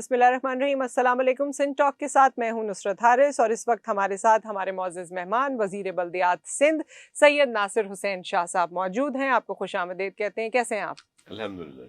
بسم اللہ الرحمن الرحیم، السلام علیکم۔ سندھ ٹاک کے ساتھ میں ہوں نصرت حارث، اور اس وقت ہمارے ساتھ ہمارے معزز مہمان وزیر بلدیات سندھ سید ناصر حسین شاہ صاحب موجود ہیں۔ آپ کو خوش آمدید کہتے ہیں۔ کیسے ہیں آپ؟ الحمدللہ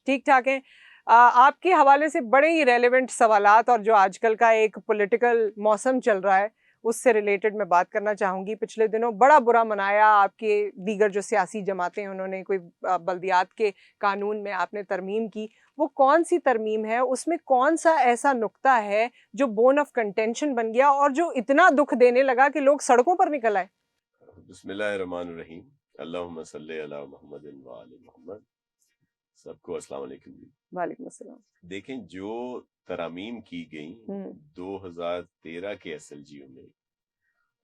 ٹھیک ٹھاک ہیں۔ آپ کے حوالے سے بڑے ہی ریلیونٹ سوالات، اور جو آج کل کا ایک پولیٹیکل موسم چل رہا ہے اس سے ریلیٹڈ میں بات کرنا چاہوں گی۔ پچھلے دنوں بڑا برا منایا آپ کے دیگر جو سیاسی جماعتیں، انہوں نے کوئی بلدیات کے قانون میں آپ نے ترمیم کی۔ وہ کون سی ترمیم ہے؟ اس میں کون سا ایسا نقطہ ہے جو بون آف کنٹینشن بن گیا اور جو اتنا دکھ دینے لگا کہ لوگ سڑکوں پر نکل آئے؟ بسم اللہ الرحمن الرحیم، اللہم صلی علی محمد و آل محمد۔ سب کو السلام علیکم۔ وعلیکم السلام۔ دیکھیں، جو ترامیم کی گئیں 2013 کے ایس ایل جیوں میں،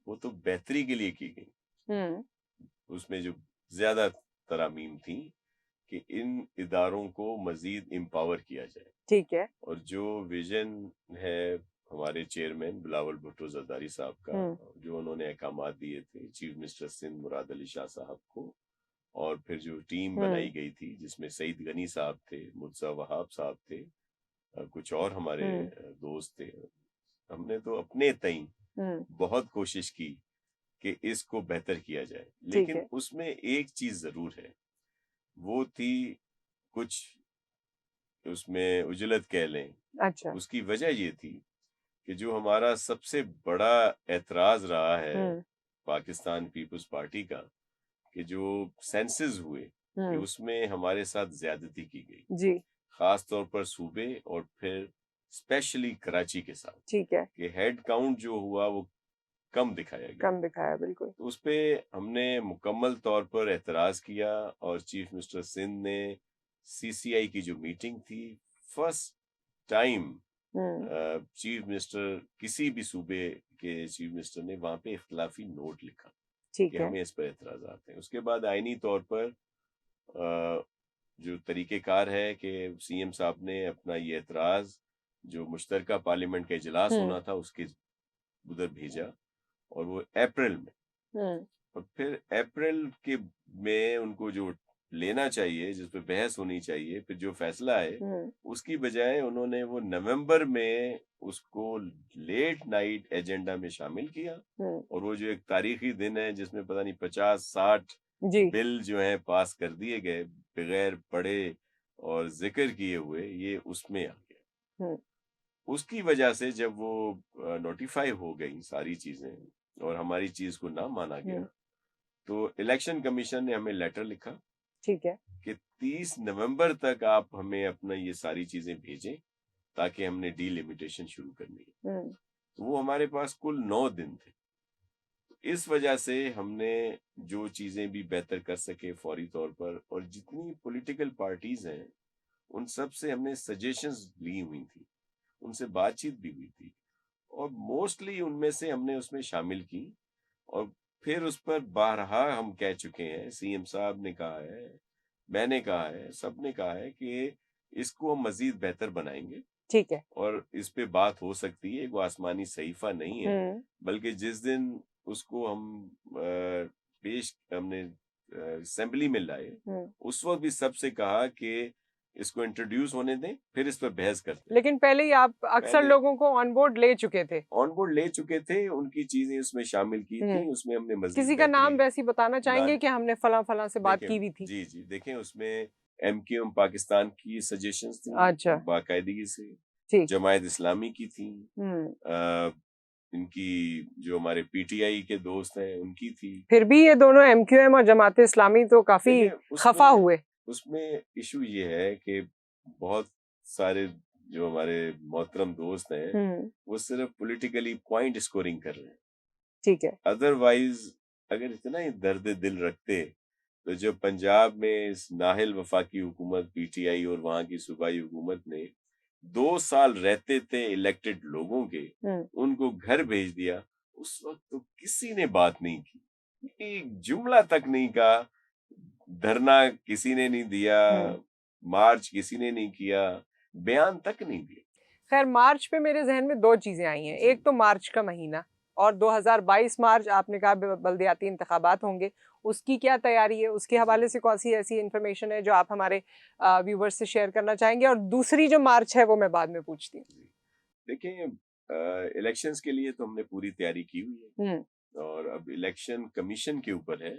وہ تو بہتری کے لیے کی گئیں۔ اس میں جو زیادہ ترامیم تھیں کہ ان اداروں کو مزید امپاور کیا جائے، ٹھیک ہے، اور جو ویژن ہے ہمارے چیئرمین بلاول بھٹو زرداری صاحب کا، جو انہوں نے احکامات دیے تھے چیف منسٹر سندھ مراد علی شاہ صاحب کو، اور پھر جو ٹیم بنائی گئی تھی جس میں سعید غنی صاحب تھے، مرزا وہاب صاحب تھے، کچھ اور ہمارے دوست تھے، ہم نے تو اپنے تئیں بہت کوشش کی کہ اس کو بہتر کیا جائے۔ لیکن اس میں ایک چیز ضرور ہے، وہ تھی کچھ اس میں عجلت کہہ لیں۔ اچھا، اس کی وجہ یہ تھی کہ جو ہمارا سب سے بڑا اعتراض رہا ہے پاکستان پیپلز پارٹی کا، کہ جو سینسز ہوئے کہ اس میں ہمارے ساتھ زیادتی کی گئی، جی، خاص طور پر صوبے اور پھر اسپیشلی کراچی کے ساتھ، ٹھیک ہے، کہ ہیڈ کاؤنٹ جو ہوا وہ کم دکھایا گیا، کم دکھایا، بالکل۔ تو اس پہ ہم نے مکمل طور پر اعتراض کیا، اور چیف منسٹر سندھ نے سی سی آئی کی جو میٹنگ تھی، فرسٹ ٹائم چیف منسٹر کسی بھی صوبے کے چیف منسٹر نے وہاں پہ اختلافی نوٹ لکھا کہ ہمیں اس پر اعتراضات ہیں۔ اس کے بعد آئینی طور پر جو طریقہ کار ہے کہ سی ایم صاحب نے اپنا یہ اعتراض جو مشترکہ پارلیمنٹ کا اجلاس ہونا تھا اس کے ادھر بھیجا، اور وہ اپریل میں، اور پھر اپریل کے میں ان کو جو لینا چاہیے، جس پہ بحث ہونی چاہیے، پھر جو فیصلہ ہے اس کی بجائے انہوں نے وہ نومبر میں اس کو لیٹ نائٹ ایجنڈا میں شامل کیا، اور وہ جو ایک تاریخی دن ہے جس میں پتہ نہیں 50-60 بل جو ہیں پاس کر دیے گئے بغیر پڑھے اور ذکر کیے ہوئے، یہ اس میں آ گیا۔ اس کی وجہ سے جب وہ نوٹیفائی ہو گئی ساری چیزیں اور ہماری چیز کو نہ مانا گیا، تو الیکشن کمیشن نے ہمیں لیٹر لکھا، ٹھیک ہے، کہ 30 نومبر تک آپ ہمیں اپنا یہ ساری چیزیں بھیجیں تاکہ ہم نے ڈی لمیٹیشن شروع کرنی ہے۔ تو وہ ہمارے پاس کل 9 دن تھے۔ اس وجہ سے ہم نے جو چیزیں بھی بہتر کر سکے فوری طور پر، اور جتنی پولیٹیکل پارٹیز ہیں ان سب سے ہم نے سجیشنز لی ہوئی تھی، ان سے بات چیت بھی ہوئی تھی، اور موسٹلی ان میں سے ہم نے اس میں شامل کی، اور پھر اس پر بارہا ہم کہہ چکے ہیں، سی ایم صاحب نے کہا ہے، میں نے کہا ہے، سب نے کہا ہے کہ اس کو ہم مزید بہتر بنائیں گے، ٹھیک ہے، اور اس پہ بات ہو سکتی ہے، وہ آسمانی صحیفہ نہیں ہے، بلکہ جس دن اس کو ہم ہم نے اسمبلی میں لائے، اس وقت بھی سب سے کہا کہ اس کو انٹروڈیوس ہونے دیں، پھر اس پر بحث کرتے ہیں۔ لیکن پہلے ہی آپ اکثر لوگوں کو آن بورڈ لے چکے تھے، ان کی چیزیں اس میں شامل کی تھی، اس میں ہم نے مزید کسی کا نام ویسی بتانا چاہیں گے کہ ہم نے فلاں فلاں سے بات کی ہوئی تھی؟ جی دیکھیں، اس میں ایم کیو ایم پاکستان کی سجیشنز تھیں، اچھا، باقاعدگی سے جماعت اسلامی کی تھیں، ان کی جو ہمارے پی ٹی آئی کے دوست ہیں ان کی تھی۔ پھر بھی یہ دونوں ایم کیو ایم اور جماعت اسلامی تو کافی خفا ہوئے۔ اس میں ایشو یہ ہے کہ بہت سارے جو ہمارے محترم دوست ہیں وہ صرف پولیٹیکلی پوائنٹ اسکورنگ کر رہے ہیں، ٹھیک ہے، ادروائز اگر اتنا ہی درد دل رکھتے تو جو پنجاب میں اس نااہل وفاقی حکومت پی ٹی آئی اور وہاں کی صوبائی حکومت نے 2 سال رہتے تھے الیکٹڈ لوگوں کے، ان کو گھر بھیج دیا، اس وقت تو کسی نے بات نہیں کی، ایک جملہ تک نہیں کہا، دھرنا کسی نے نہیں دیا، مارچ کسی نے نہیں کیا، بیان تک نہیں دیا۔ خیر، مارچ پہ میرے ذہن میں 2 چیزیں آئی ہیں، ایک تو مارچ کا مہینہ، اور 2022 مارچ آپ نے کہا بلدیاتی انتخابات ہوں گے، اس کی کیا تیاری ہے, اس کے حوالے سے کون سی ایسی انفارمیشن ہے جو آپ ہمارے ویورز سے شیئر کرنا چاہیں گے؟ اور دوسری جو مارچ ہے وہ میں بعد میں پوچھتی ہوں. دیکھیں الیکشنز کے لیے تو ہم نے پوری تیاری کی ہوئی ہے, اور اب الیکشن کمیشن کے اوپر ہے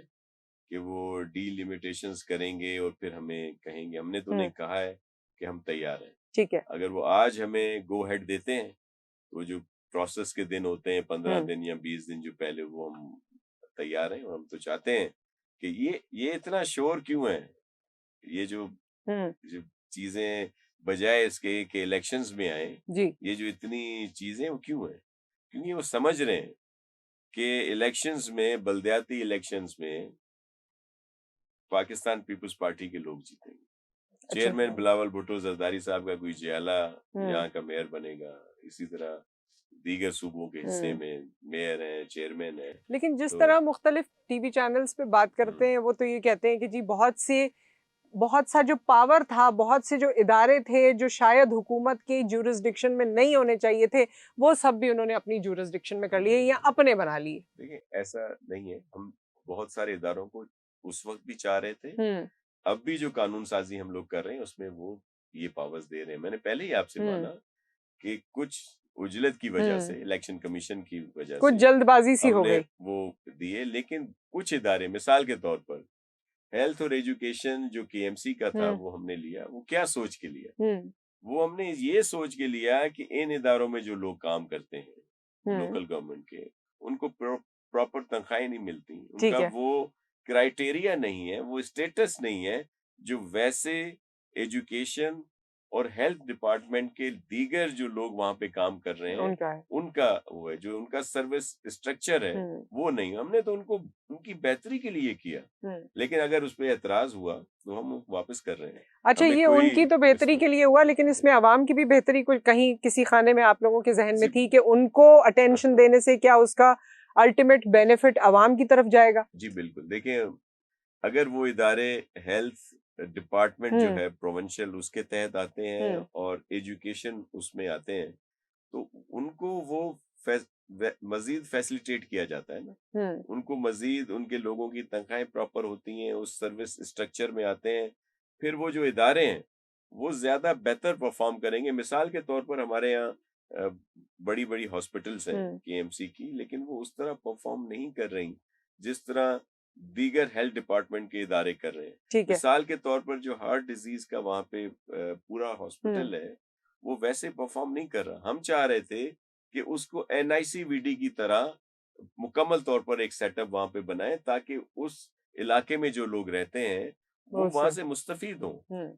کہ وہ ڈی لیمیٹیشنز کریں گے اور پھر ہمیں کہیں گے. ہم نے تو نہیں کہا ہے کہ ہم تیار ہیں. ٹھیک ہے, اگر وہ آج ہمیں گو ہیڈ دیتے ہیں تو جو پروسیس کے دن ہوتے ہیں 15 دن یا 20 دن جو پہلے, وہ ہم تیار ہیں. اور ہم تو چاہتے ہیں کہ یہ اتنا شور کیوں ہے, یہ جو چیزیں بجائے اس کے کہ الیکشنز میں آئیں, یہ جو اتنی چیزیں وہ کیوں ہیں؟ کیونکہ وہ سمجھ رہے ہیں کہ الیکشنز میں, بلدیاتی الیکشنز میں پاکستان پیپلز پارٹی کے لوگ جیتیں گے. چیئرمین بلاول بھٹو زرداری صاحب کا کوئی جیالہ یہاں کا میئر بنے گا, اسی طرح دیگر صوبوں کے حصے میں میئر ہیں, چیئرمین ہیں. لیکن جس طرح مختلف ٹی وی چینلز پہ بات کرتے ہیں وہ تو یہ کہتے ہیں کہ جی بہت سا جو پاور تھا, بہت سے جو ادارے تھے جو شاید حکومت کے جورسڈکشن میں نہیں ہونے چاہیے تھے, وہ سب بھی انہوں نے اپنی جورسڈکشن میں کر لیے یا اپنے بنا لیے. دیکھیں ایسا نہیں ہے, ہم بہت سارے اداروں کو اس وقت بھی چاہ رہے تھے, اب بھی جو قانون سازی ہم لوگ کر رہے ہیں اس میں وہ یہ پاورز دے رہے ہیں. میں نے پہلے ہی آپ سے مانا کہ کچھ اجلت کی وجہ سے, الیکشن کمیشن کی وجہ سے کچھ جلد بازی سی ہو ہم نے گئی وہ دیے. لیکن کچھ ادارے, مثال کے طور پر ہیلتھ اور ایجوکیشن جو کے ایم سی کا تھا, وہ ہم نے لیا. وہ کیا سوچ کے لیا؟ وہ ہم نے یہ سوچ کے لیا کہ ان اداروں میں جو لوگ کام کرتے ہیں لوکل گورنمنٹ کے, ان کو پراپر تنخواہیں نہیں ملتی, ان کا وہ کرائٹیریا نہیں ہے, وہ اسٹیٹس نہیں ہے جو ویسے ایجوکیشن اور ہیلتھ ڈپارٹمنٹ کے دیگر جو لوگ وہاں پہ کام کر رہے ہیں ان کا وہ ہے, جو ان کا سروس اسٹرکچر ہے وہ نہیں. ہم نے تو ان کی بہتری کے لیے کیا, لیکن اگر اس پہ اعتراض ہوا تو ہم واپس کر رہے ہیں. اچھا, یہ ان کی تو بہتری کے لیے ہوا, لیکن اس میں عوام کی بھی بہتری کوئی کہیں کسی خانے میں آپ لوگوں کے ذہن میں تھی کہ ان کو اٹینشن دینے سے کیا اس کا الٹیمیٹ بینیفٹ عوام کی طرف جائے گا؟ جی بالکل. دیکھیں اگر وہ ادارے ہیلتھ ڈپارٹمنٹ جو ہے پروونشل اس کے تحت آتے ہیں اور ایجوکیشن اس میں آتے ہیں, تو ان کو وہ مزید فیسلیٹیٹ کیا جاتا ہے نا, ان کو مزید ان کے لوگوں کی تنخواہیں پراپر ہوتی ہیں, اس سروس اسٹرکچر میں آتے ہیں, پھر وہ جو ادارے ہیں وہ زیادہ بہتر پرفارم کریں گے. مثال کے طور پر ہمارے یہاں بڑی بڑی ہاسپٹلس ہیں کے ایم سی کی, لیکن وہ اس طرح پرفارم نہیں کر رہی جس طرح دیگر ہیلتھ ڈپارٹمنٹ کے ادارے کر رہے ہیں. مثال کے طور پر جو ہارٹ ڈیزیز کا وہاں پہ پورا ہاسپٹل ہے وہ ویسے پرفارم نہیں کر رہا. ہم چاہ رہے تھے کہ اس کو این آئی سی وی ڈی کی طرح مکمل طور پر ایک سیٹ اپ وہاں پہ بنائیں تاکہ اس علاقے میں جو لوگ رہتے ہیں وہ وہاں سے مستفید ہوں.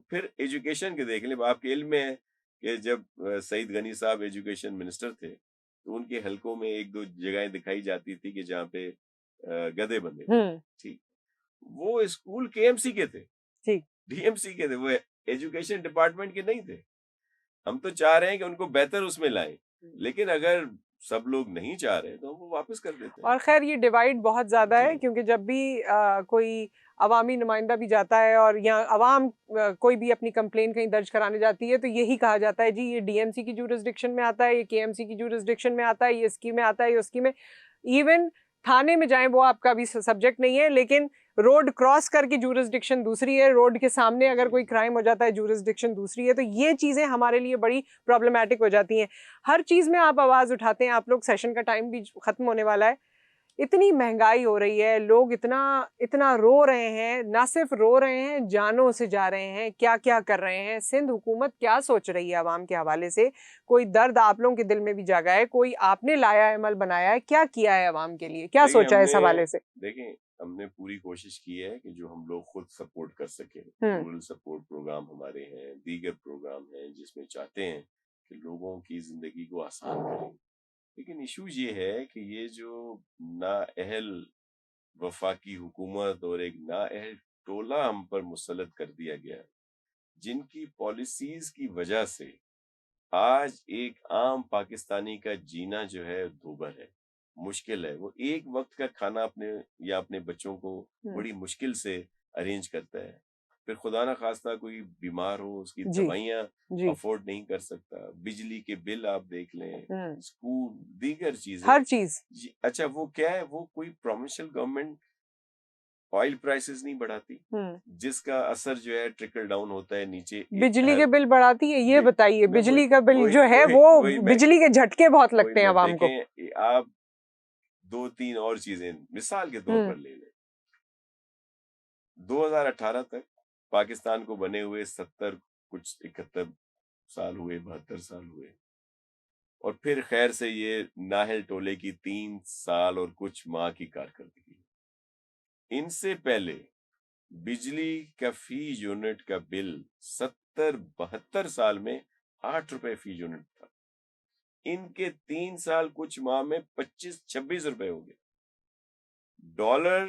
پھر ایجوکیشن کے دیکھ لیں, آپ کے علم میں ہے کہ جب سعید غنی صاحب ایجوکیشن منسٹر تھے تو ان کے حلقوں میں ایک دو جگہیں دکھائی جاتی تھی کہ جہاں پہ گدھے بندے, ٹھیک, وہ اسکول کے ایم سی کے تھے, ڈی ایم سی کے تھے, وہ ایجوکیشن ڈپارٹمنٹ کے نہیں تھے. ہم تو چاہ رہے ہیں کہ ان کو بہتر اس میں لائیں, لیکن اگر سب لوگ نہیں چاہ رہے تو وہ واپس کر دیتے ہیں. اور خیر یہ ڈیوائیڈ بہت زیادہ ہے, کیونکہ جب بھی کوئی عوامی نمائندہ بھی جاتا ہے اور یا عوام کوئی بھی اپنی کمپلین کہیں درج کرانے جاتی ہے تو یہی کہا جاتا ہے جی یہ ڈی ایم سی کی جورسڈکشن میں آتا ہے, یہ کے ایم سی کی جورسڈکشن میں آتا ہے, یہ اس کی میں آتا ہے, یہ اس کی میں. ایون تھانے میں جائیں وہ آپ کا بھی سبجیکٹ نہیں ہے, لیکن روڈ کراس کر کے جورسڈکشن دوسری ہے, روڈ کے سامنے اگر کوئی کرائم ہو جاتا ہے جورسڈکشن دوسری ہے. تو یہ چیزیں ہمارے لیے بڑی پرابلمٹک ہو جاتی ہیں. ہر چیز میں آپ آواز اٹھاتے ہیں, آپ لوگ سیشن کا ٹائم بھی ختم ہونے والا ہے, اتنی مہنگائی ہو رہی ہے, لوگ اتنا رو رہے ہیں, نہ صرف رو رہے ہیں جانوں سے جا رہے ہیں, کیا کیا کر رہے ہیں. سندھ حکومت کیا سوچ رہی ہے عوام کے حوالے سے؟ کوئی درد آپ لوگوں کے دل میں بھی جاگا ہے, کوئی آپ نے لایا عمل بنایا ہے, کیا کیا ہے عوام کے لیے, کیا سوچا ہے اس حوالے سے؟ دیکھیں ہم نے پوری کوشش کی ہے کہ جو ہم لوگ خود سپورٹ کر سکیں. رورل سپورٹ پروگرام ہمارے ہیں, دیگر پروگرام ہیں جس میں چاہتے ہیں کہ لوگوں کی زندگی کو آسان کریں. لیکن ایشو یہ ہے کہ یہ جو نااہل وفاقی حکومت اور ایک نااہل ٹولہ ہم پر مسلط کر دیا گیا, جن کی پالیسیز کی وجہ سے آج ایک عام پاکستانی کا جینا جو ہے دوبھر ہے, مشکل ہے. وہ ایک وقت کا کھانا اپنے یا اپنے بچوں کو بڑی مشکل سے ارینج کرتا ہے. پھر خدا نہ خواستہ کوئی بیمار ہو, اس کی دوائیاں افورڈ نہیں کر سکتا, بجلی کے بل آپ دیکھ لیں, اسکول, دیگر چیزیں, ہر چیز. اچھا وہ کیا ہے, وہ کوئی پروونشل گورنمنٹ آئل پرائسز نہیں بڑھاتی، جس کا اثر جو ہے ٹرکل ڈاؤن ہوتا ہے نیچے. بجلی کے بل بڑھاتی ہے، یہ بتائیے بجلی کا بل جو ہے وہ بجلی کے جھٹکے بہت لگتے ہیں عوام کو. آپ 2-3 اور چیزیں مثال کے طور پر لے لیں. 2018 تک پاکستان کو بنے ہوئے 71 سال ہوئے، 72 سال ہوئے، اور پھر خیر سے یہ ناہل ٹولے کی 3 سال اور کچھ ماہ کی کارکردگی. ان سے پہلے بجلی کا فی یونٹ کا بل 72 سال میں 8 روپے فی یونٹ تھا. ان کے 3 سال کچھ ماہ میں 25-26 روپے ہو گئے. ڈالر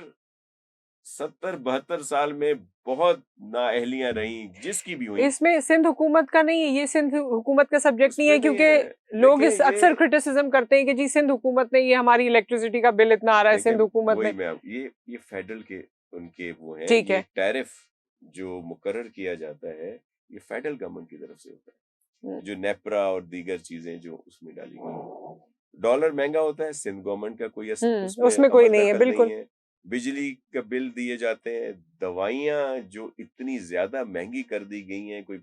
72 سال میں بہت نااہلیاں رہیں جس کی بھی ہوئی. اس میں سندھ حکومت کا نہیں ہے، یہ سندھ حکومت کا سبجیکٹ نہیں ہے، کیونکہ لوگ اس اکثر کرٹیسزم کرتے ہیں کہ جی سندھ حکومت نے، یہ ہماری الیکٹریسٹی کا بل اتنا آ رہا ہے سندھ حکومت نے. یہ فیڈرل کے ان کے وہ ہیں، یہ ٹیرف جو مقرر کیا جاتا ہے یہ فیڈرل گورنمنٹ کی طرف سے ہوتا ہے، جو نیپرا اور دیگر چیزیں جو اس میں ڈالی گئی. ڈالر مہنگا ہوتا ہے، سندھ گورنمنٹ کا کوئی اس میں کوئی نہیں ہے. بالکل. بجلی کا بل دیے جاتے ہیں. دوائیاں جو اتنی زیادہ مہنگی کر دی گئی ہیں، کوئی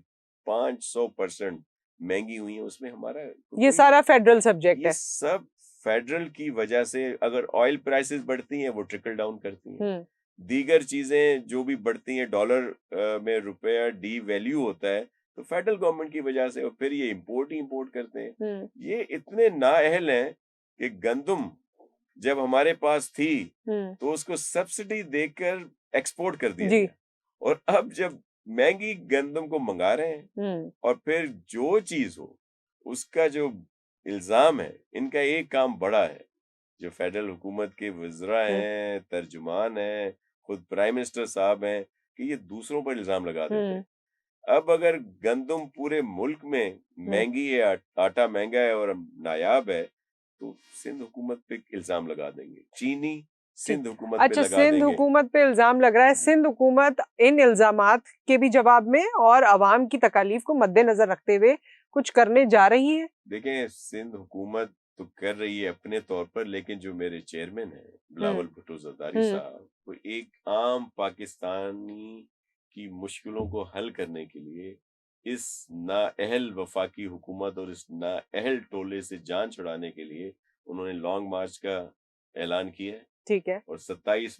500% مہنگی ہوئی ہیں، اس میں ہمارا یہ سارا فیڈرل سبجیکٹ ہے. یہ سب فیڈرل کی وجہ سے. اگر آئل پرائسز بڑھتی ہیں وہ ٹرکل ڈاؤن کرتی ہیں. دیگر چیزیں جو بھی بڑھتی ہیں، ڈالر میں روپیہ ڈی ویلیو ہوتا ہے تو فیڈرل گورنمنٹ کی وجہ سے. اور پھر یہ امپورٹ کرتے ہیں. یہ اتنے نااہل ہیں کہ گندم جب ہمارے پاس تھی تو اس کو سبسڈی دے کر ایکسپورٹ کر دیا گیا، اور اب جب مہنگی گندم کو منگا رہے ہیں، اور پھر جو چیز ہو اس کا جو الزام ہے. ان کا ایک کام بڑا ہے، جو فیڈرل حکومت کے وزراء ہیں، ترجمان ہیں، خود پرائم منسٹر صاحب ہیں، کہ یہ دوسروں پر الزام لگا دیتے ہیں. اب اگر گندم پورے ملک میں مہنگی ہے، آٹا مہنگا ہے اور نایاب ہے، تو سندھ حکومت پہ الزام لگا دیں گے. چینی سندھ حکومت پہ لگا دیں گے. سندھ حکومت پہ الزام لگ رہا ہے. سندھ حکومت ان الزامات کے بھی جواب میں اور عوام کی تکالیف کو مد نظر رکھتے ہوئے کچھ کرنے جا رہی ہے. دیکھیں، سندھ حکومت تو کر رہی ہے اپنے طور پر، لیکن جو میرے چیئرمین ہیں بلاول بھٹو زرداری صاحب، وہ ایک عام پاکستانی کی مشکلوں کو حل کرنے کے لیے اس نااہل وفاقی حکومت اور اس نااہل ٹولے سے جان چھڑانے کے لیے انہوں نے لانگ مارچ کا اعلان کیا ہے. ٹھیک ہے. اور 27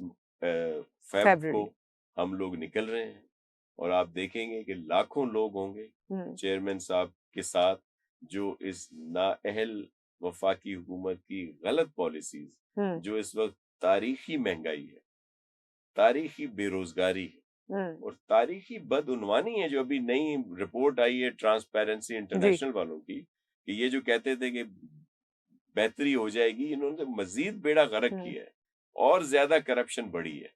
فیبرری کو ہم لوگ نکل رہے ہیں، اور آپ دیکھیں گے کہ لاکھوں لوگ ہوں گے چیئرمین صاحب کے ساتھ، جو اس نااہل وفاقی حکومت کی غلط پالیسیز، جو اس وقت تاریخی مہنگائی ہے، تاریخی بے روزگاری ہے، اور تاریخی بدعنوانی ہے، جو ابھی نئی رپورٹ آئی ہے ٹرانسپیرنسی انٹرنیشنل والوں کی، کہ یہ جو کہتے تھے کہ بہتری ہو جائے گی، انہوں نے مزید بیڑا غرق کیا ہے اور زیادہ کرپشن بڑھی ہے.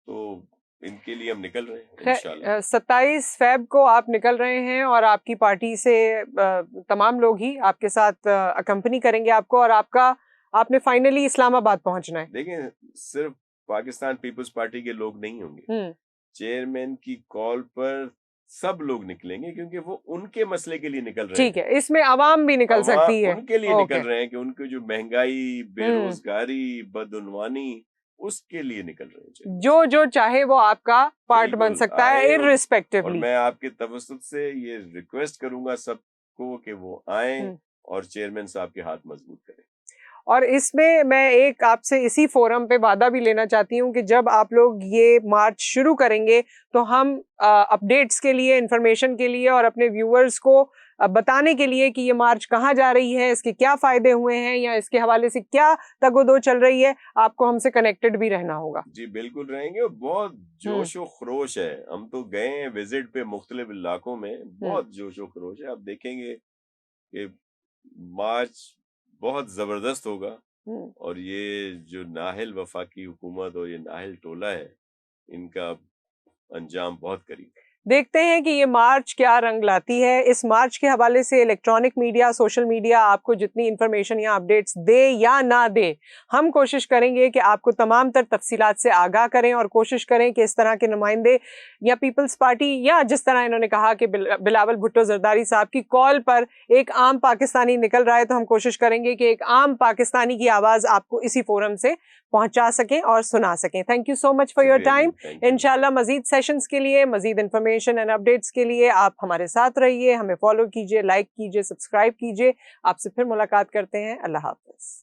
تو ان کے لیے ہم نکل رہے ہیں انشاءاللہ. 27 فیب کو آپ نکل رہے ہیں، اور آپ کی پارٹی سے تمام لوگ ہی آپ کے ساتھ اکمپنی کریں گے آپ کو، اور آپ نے فائنلی اسلام آباد پہنچنا ہے. دیکھیں، صرف پاکستان پیپلز پارٹی کے لوگ نہیں ہوں گے. چیئرمین کی کال پر سب لوگ نکلیں گے، کیونکہ وہ ان کے مسئلے کے لیے نکل رہے ہیں. ٹھیک ہے، اس میں عوام بھی نکل سکتی ہے. ان کے لیے نکل رہے ہیں کہ ان کی جو مہنگائی، بے روزگاری، بدعنوانی، اس کے لیے نکل رہے ہیں. جو چاہے وہ آپ کا پارٹ بن سکتا ہے irrespectively. اور میں آپ کے توسط سے یہ ریکویسٹ کروں گا سب کو کہ وہ آئیں اور چیئرمین صاحب کے ہاتھ مضبوط کریں. اور اس میں ایک آپ سے اسی فورم پہ وعدہ بھی لینا چاہتی ہوں کہ جب آپ لوگ یہ مارچ شروع کریں گے تو ہم اپڈیٹس کے لیے، انفارمیشن کے لیے، اور اپنے ویورز کو بتانے کے لیے کہ یہ مارچ کہاں جا رہی ہے، اس کے کیا فائدے ہوئے ہیں، یا اس کے حوالے سے کیا تگ و دو چل رہی ہے، آپ کو ہم سے کنیکٹڈ بھی رہنا ہوگا. جی بالکل رہیں گے. اور بہت جوش و خروش ہے. ہم تو گئے ہیں وزٹ پہ مختلف علاقوں میں، بہت جوش و خروش ہے. آپ دیکھیں گے کہ مارچ بہت زبردست ہوگا، اور یہ جو نااہل وفاقی حکومت اور یہ نااہل ٹولہ ہے، ان کا انجام بہت قریب ہے. دیکھتے ہیں کہ یہ مارچ کیا رنگ لاتی ہے. اس مارچ کے حوالے سے الیکٹرانک میڈیا، سوشل میڈیا آپ کو جتنی انفارمیشن یا اپڈیٹس دے یا نہ دے، ہم کوشش کریں گے کہ آپ کو تمام تر تفصیلات سے آگاہ کریں، اور کوشش کریں کہ اس طرح کے نمائندے یا پیپلز پارٹی، یا جس طرح انہوں نے کہا کہ بلاول بھٹو زرداری صاحب کی کال پر ایک عام پاکستانی نکل رہا ہے، تو ہم کوشش کریں گے کہ ایک عام پاکستانی کی آواز آپ کو اسی فورم سے پہنچا سکیں اور سنا سکیں. Thank you so much for your time. انشاءاللہ مزید سیشنز کے لیے، مزید انفارمیشن اینڈ اپڈیٹس کے لیے آپ ہمارے ساتھ رہیے، ہمیں فالو کیجیے، لائک کیجیے، سبسکرائب کیجیے. آپ سے پھر ملاقات کرتے ہیں. اللہ حافظ.